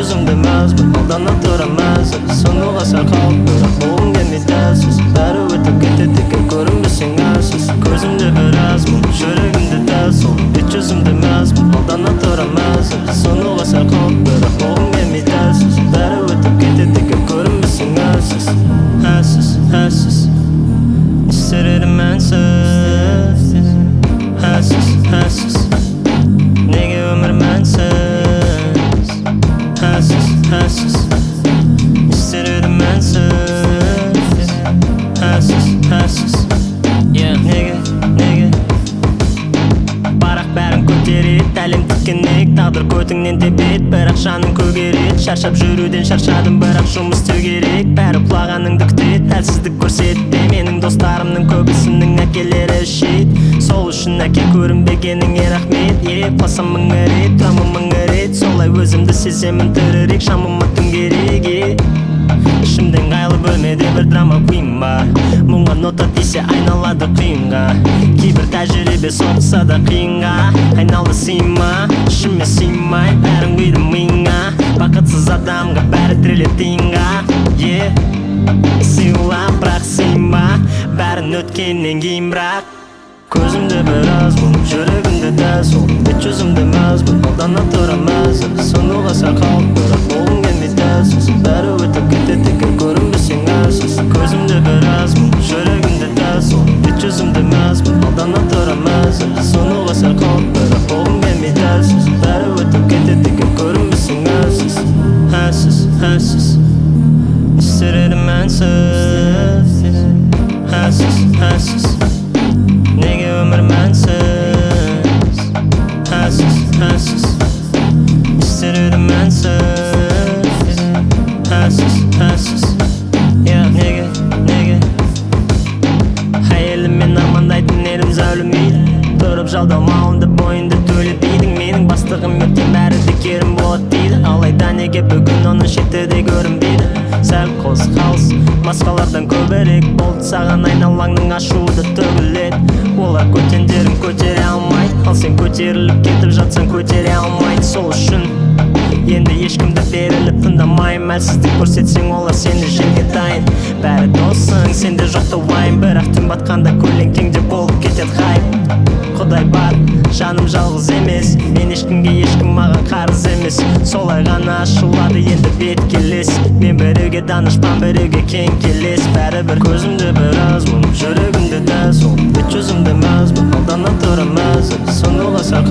жүзімді мәзбін алдана тұрамәзім сонуға сәл қалып бірақ болғым келмейді әлсіз бәрі өтіп кетеді екен көрінбесең әлсіз көзімде біраз мұң жүрегімде дәл сол бет жүзімді мәзбін алдана тұрамәзім сонуға сәл қалып бірақ болғым келмейді әлсіз бәрі өтіп кетеді екен көрінбесең әлсіз әлсіз әлсіз не істер едім мәнсіз әлсіз әлсіз неге өмір мәнсіз әлсіз әлсіз не істер едім мәнсіз әлсіз әлсіз неге бірақ бәрін көтереді әлем тікенек тағдыр көтіңнен тебеді бірақ жаның көгереді шаршап жүруден шаршадым бірақ жұмыс істеу керек бәрі құлағаныңды күтеді әлсіздік көрсетті менің достарымның көбісінің әкелері ішеді сол үшін әке көрінбегеніңе рахмет құласам мың рет тұрамын мың рет солай өзімді сеземін тірірек шамыма түн керек ішімде ыңғайлы бөлмеде бір драма queen бар мұңға нота тисе айналады қиынға кейбір тәжірибе соғылса да қиынға айналды сыйма ішіме сыймай бәрін құйды миыңа бақытсыз адамға бәрі тіреледі тиынға сыйла бірақ сыйма бәрін өткеннен кейін бірақ көзімде біраз мұң жүрегімде дәл сол бет жүзімде мәзбін алдана тұрамәзім сонуға сәл қалып бірақ болғым келмейді әлсіз бәрі өтіп кетеді екен көрінбесең әлсіз көзімде біраз мұң жүрегімде дәл сол бет жүзімде мәзбін алдана тұрамәзім сонуға сәл қалып бірақ болғым келмейді әлсіз бәрі өтіп кетеді екен көрінбесең әлсіз әлсіз әлсіз не істер едім мәнсіз әлсіз әлсіз неге өмір мәнсіз әлсіз әлсіз не істер едім мәнсіз әлсіз әлсіз неге әйеліммен армандайтын едім зәулім үйді тұрып жалдамауымды бойыңды төлеп едің менің бастығым ертең бәрі де керім болады дейді алайда неге бүгін оның шеті де көрінбейді сәл қозғалыс басқалардан көбірек болды саған айналаңның ашуы да төгіледі олар көтендерін көтере алмайды ал сен көтеріліп кетіп жатсаң көтере алмайды сол үшін енді ешкімді беріліп тыңдамаймын әлсіздік көрсетсең олар сені жеңге дайын бәрі досың сенде жоқты уайым бірақ түн батқанда көлеңкеңде болып кетеді хайп құдай бар жаным жалғыз емес мен ешкім маған қарыз емес солай ғана ашылады енді бет келес мен біреуге данышпан біреуге кең келес бәрібір көзімде біраз мұң жүрегімде дәл сол бет жүзімде мәзбін алдана тұрамәзім сонуға сәл